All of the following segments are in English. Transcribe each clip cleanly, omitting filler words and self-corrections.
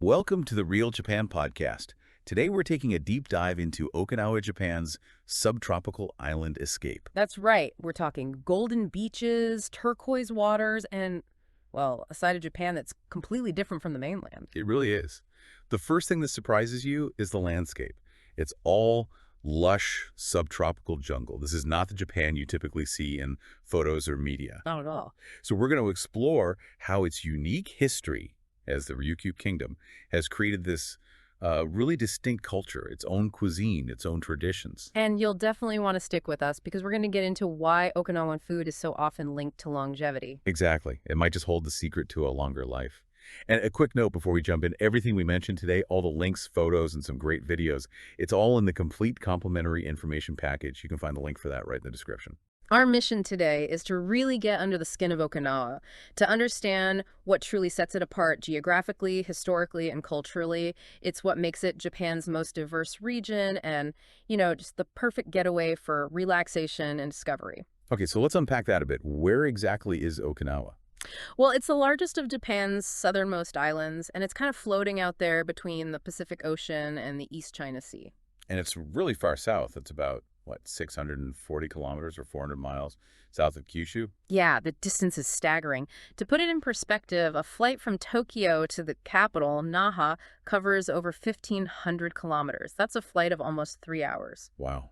Welcome to the Real Japan podcast. Today we're taking a deep dive into Okinawa, Japan's subtropical island escape. That's right. We're talking golden beaches, turquoise waters, and, well, a side of Japan that's completely different from the mainland. It really is. The first thing that surprises you is the landscape. It's all lush subtropical jungle. This is not the Japan you typically see in photos or media. Not at all. So we're going to explore how its unique history as the Ryukyu Kingdom has created this really distinct culture, its own cuisine, its own traditions. And you'll definitely want to stick with us because we're going to get into why Okinawan food is so often linked to longevity. Exactly. It might just hold the secret to a longer life. And a quick note before we jump in, everything we mentioned today, all the links, photos, and some great videos, it's all in the complete complimentary information package. You can find the link for that right in the description. Our mission today is to really get under the skin of Okinawa, to understand what truly sets it apart geographically, historically, and culturally. It's what makes it Japan's most diverse region and, just the perfect getaway for relaxation and discovery. Okay, so let's unpack that a bit. Where exactly is Okinawa? Well, it's the largest of Japan's southernmost islands, and it's kind of floating out there between the Pacific Ocean and the East China Sea. And it's really far south. It's about, 640 kilometers or 400 miles south of Kyushu? Yeah, the distance is staggering. To put it in perspective, a flight from Tokyo to the capital, Naha, covers over 1,500 kilometers. That's a flight of almost 3 hours. Wow.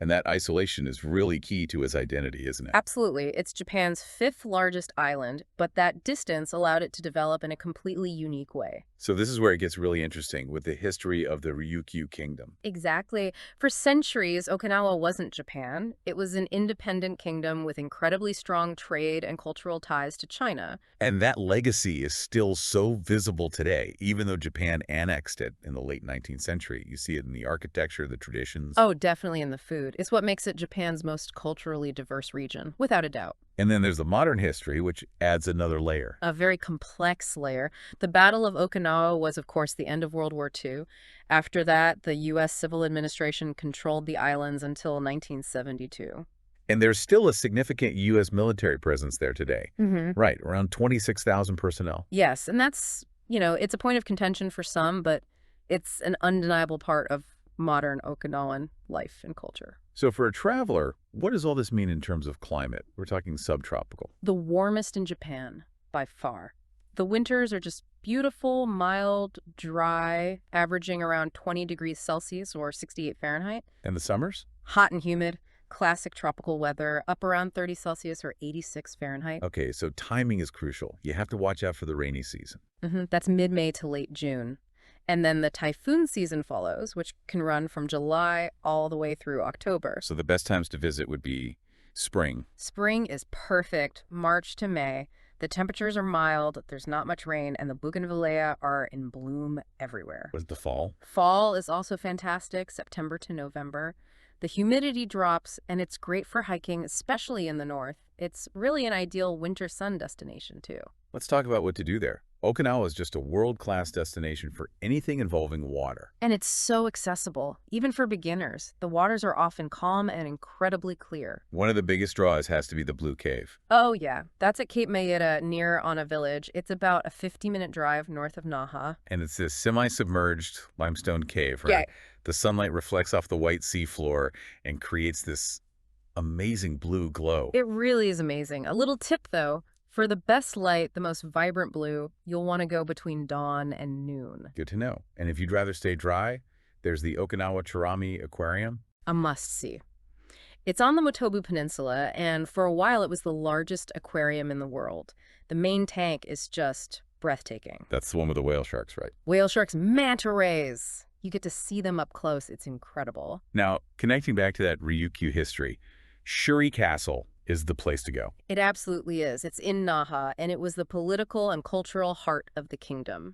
And that isolation is really key to its identity, isn't it? Absolutely. It's Japan's fifth largest island, but that distance allowed it to develop in a completely unique way. So this is where it gets really interesting with the history of the Ryukyu Kingdom. Exactly. For centuries, Okinawa wasn't Japan. It was an independent kingdom with incredibly strong trade and cultural ties to China. And that legacy is still so visible today, even though Japan annexed it in the late 19th century. You see it in the architecture, the traditions. Oh, definitely in the food. It's what makes it Japan's most culturally diverse region, without a doubt. And then there's the modern history, which adds another layer. A very complex layer. The Battle of Okinawa was, of course, the end of World War II. After that, the U.S. civil administration controlled the islands until 1972. And there's still a significant U.S. military presence there today. Right, around 26,000 personnel. Yes, and that's, it's a point of contention for some, but it's an undeniable part of modern Okinawan life and culture. So for a traveler, what does all this mean in terms of climate? We're talking subtropical. The warmest in Japan, by far. The winters are just beautiful, mild, dry, averaging around 20 degrees Celsius or 68 Fahrenheit. And the summers? Hot and humid, classic tropical weather, up around 30 Celsius or 86 Fahrenheit. Okay, so timing is crucial. You have to watch out for the rainy season. That's mid-May to late June. And then the typhoon season follows, which can run from July all the way through October. So the best times to visit would be spring. Spring is perfect, March to May. The temperatures are mild, there's not much rain, and the bougainvillea are in bloom everywhere. Was the fall? Fall is also fantastic, September to November. The humidity drops, and it's great for hiking, especially in the north. It's really an ideal winter sun destination, too. Let's talk about what to do there. Okinawa is just a world-class destination for anything involving water. And it's so accessible, even for beginners. The waters are often calm and incredibly clear. One of the biggest draws has to be the Blue Cave. Oh, yeah. That's at Cape Maeda near Onna Village. It's about a 50-minute drive north of Naha. And it's this semi-submerged limestone cave, right? Yeah. The sunlight reflects off the white seafloor and creates this amazing blue glow. It really is amazing. A little tip, though. For the best light, the most vibrant blue, you'll want to go between dawn and noon. Good to know. And if you'd rather stay dry, there's the Okinawa Chirami Aquarium. A must-see. It's on the Motobu Peninsula, and for a while it was the largest aquarium in the world. The main tank is just breathtaking. That's the one with the whale sharks, right? Whale sharks, manta rays. You get to see them up close. It's incredible. Now, connecting back to that Ryukyu history, Shuri Castle is the place to go. It absolutely is. It's in Naha, and it was the political and cultural heart of the kingdom.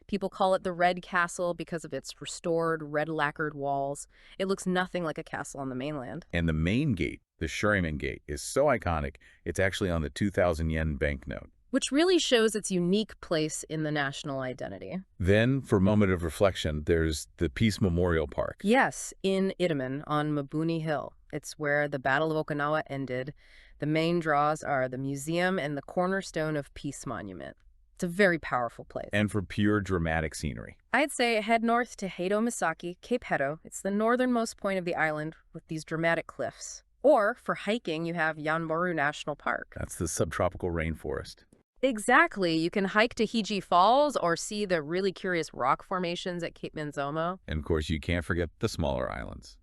People call it the Red Castle because of its restored, red lacquered walls. It looks nothing like a castle on the mainland. And the main gate, the Shuriman Gate, is so iconic, it's actually on the 2,000 yen banknote. Which really shows its unique place in the national identity. Then, for a moment of reflection, there's the Peace Memorial Park. Yes, in Itamen on Mabuni Hill. It's where the Battle of Okinawa ended. The main draws are the museum and the cornerstone of Peace Monument. It's a very powerful place. And for pure dramatic scenery. I'd say head north to Heido Misaki, Cape Hedo. It's the northernmost point of the island with these dramatic cliffs. Or for hiking, you have Yanmaru National Park. That's the subtropical rainforest. Exactly. You can hike to Hiji Falls or see the really curious rock formations at Cape Manzomo. And of course, you can't forget the smaller islands,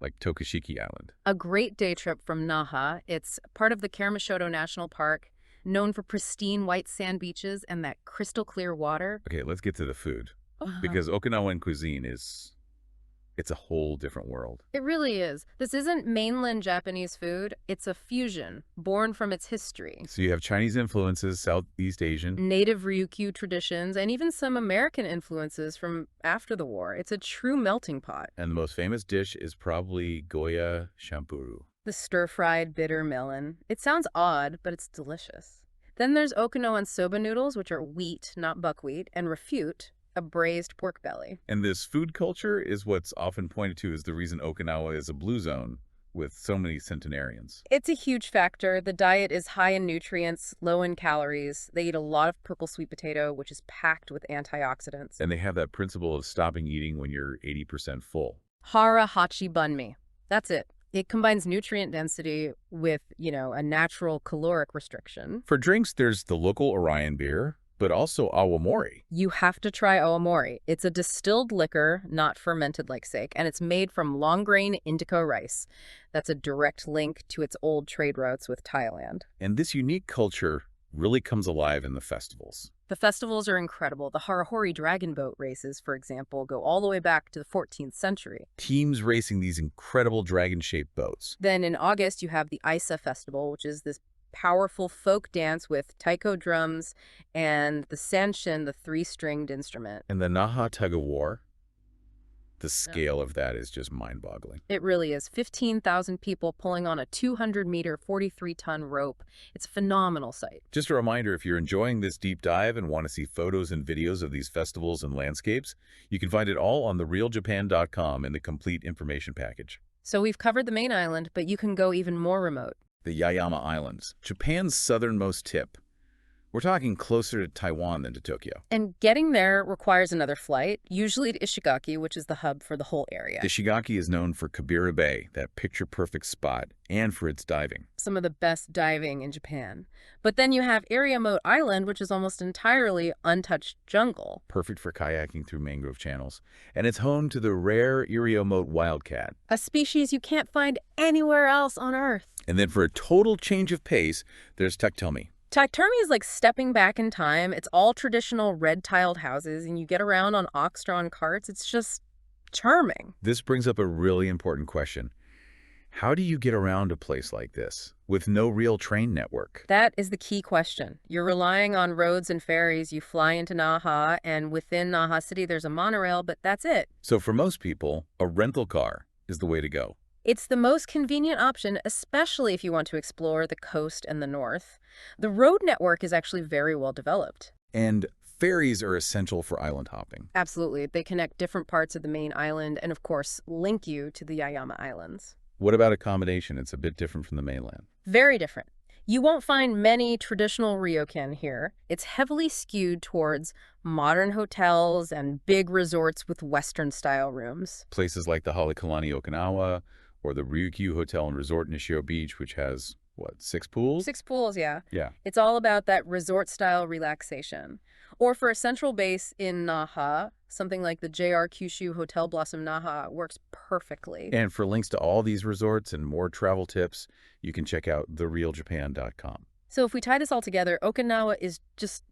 like Tokashiki Island. A great day trip from Naha. It's part of the Karamashoto National Park, known for pristine white sand beaches and that crystal clear water. Okay, let's get to the food. Because Okinawan cuisine it's a whole different world. It really is. This isn't mainland Japanese food. It's a fusion, born from its history. So you have Chinese influences, Southeast Asian. Native Ryukyu traditions, and even some American influences from after the war. It's a true melting pot. And the most famous dish is probably Goya Shampuru. The stir-fried bitter melon. It sounds odd, but it's delicious. Then there's Okinawan soba noodles, which are wheat, not buckwheat, and refute, a braised pork belly. And this food culture is what's often pointed to as the reason Okinawa is a blue zone with so many centenarians. It's a huge factor. The diet is high in nutrients, low in calories. They eat a lot of purple sweet potato, which is packed with antioxidants. And they have that principle of stopping eating when you're 80% full. Hara hachi bunmi. That's it. It combines nutrient density with, a natural caloric restriction. For drinks, there's the local Orion beer, but also awamori. You have to try awamori. It's a distilled liquor, not fermented like sake, and it's made from long-grain indigo rice. That's a direct link to its old trade routes with Thailand. And this unique culture really comes alive in the festivals. The festivals are incredible. The Harahori dragon boat races, for example, go all the way back to the 14th century. Teams racing these incredible dragon-shaped boats. Then in August, you have the Isa Festival, which is this powerful folk dance with taiko drums and the sanshin, the three-stringed instrument. And the Naha tug-of-war, the scale of that is just mind-boggling. It really is. 15,000 people pulling on a 200-meter, 43-ton rope. It's a phenomenal sight. Just a reminder, if you're enjoying this deep dive and want to see photos and videos of these festivals and landscapes, you can find it all on therealjapan.com in the complete information package. So we've covered the main island, but you can go even more remote. The Yaeyama Islands, Japan's southernmost tip. We're talking closer to Taiwan than to Tokyo. And getting there requires another flight, usually to Ishigaki, which is the hub for the whole area. Ishigaki is known for Kabira Bay, that picture-perfect spot, and for its diving. Some of the best diving in Japan. But then you have Ariamote Island, which is almost entirely untouched jungle. Perfect for kayaking through mangrove channels. And it's home to the rare Ariamote wildcat. A species you can't find anywhere else on Earth. And then for a total change of pace, there's Taktomi. Taktomi is like stepping back in time. It's all traditional red-tiled houses, and you get around on ox-drawn carts. It's just charming. This brings up a really important question. How do you get around a place like this with no real train network? That is the key question. You're relying on roads and ferries. You fly into Naha, and within Naha City, there's a monorail, but that's it. So for most people, a rental car is the way to go. It's the most convenient option, especially if you want to explore the coast and the north. The road network is actually very well developed. And ferries are essential for island hopping. Absolutely. They connect different parts of the main island and, of course, link you to the Yaeyama Islands. What about accommodation? It's a bit different from the mainland. Very different. You won't find many traditional ryokan here. It's heavily skewed towards modern hotels and big resorts with Western-style rooms. Places like the Halekulani Okinawa or the Ryukyu Hotel and Resort Nishio Beach, which has, 6 pools? 6 pools, yeah. Yeah. It's all about that resort-style relaxation. Or for a central base in Naha, something like the JR Kyushu Hotel Blossom Naha works perfectly. And for links to all these resorts and more travel tips, you can check out therealjapan.com. So if we tie this all together, Okinawa is just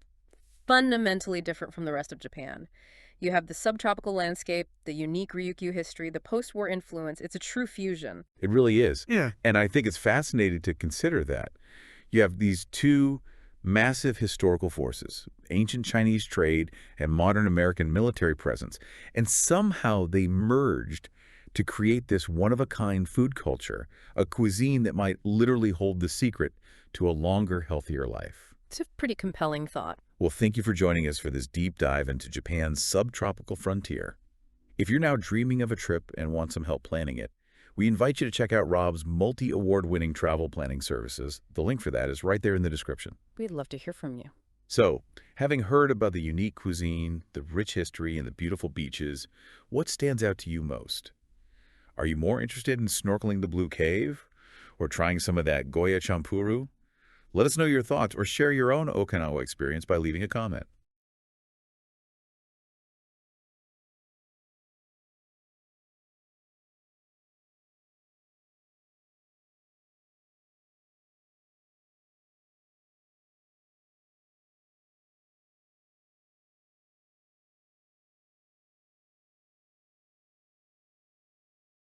fundamentally different from the rest of Japan. You have the subtropical landscape, the unique Ryukyu history, the post-war influence. It's a true fusion. It really is. Yeah. And I think it's fascinating to consider that. You have these two massive historical forces, ancient Chinese trade and modern American military presence, and somehow they merged to create this one-of-a-kind food culture, a cuisine that might literally hold the secret to a longer, healthier life. It's a pretty compelling thought. Well, thank you for joining us for this deep dive into Japan's subtropical frontier. If you're now dreaming of a trip and want some help planning it, we invite you to check out Rob's multi-award-winning travel planning services. The link for that is right there in the description. We'd love to hear from you. So, having heard about the unique cuisine, the rich history, and the beautiful beaches, what stands out to you most? Are you more interested in snorkeling the Blue Cave or trying some of that Goya champuru? Let us know your thoughts or share your own Okinawa experience by leaving a comment.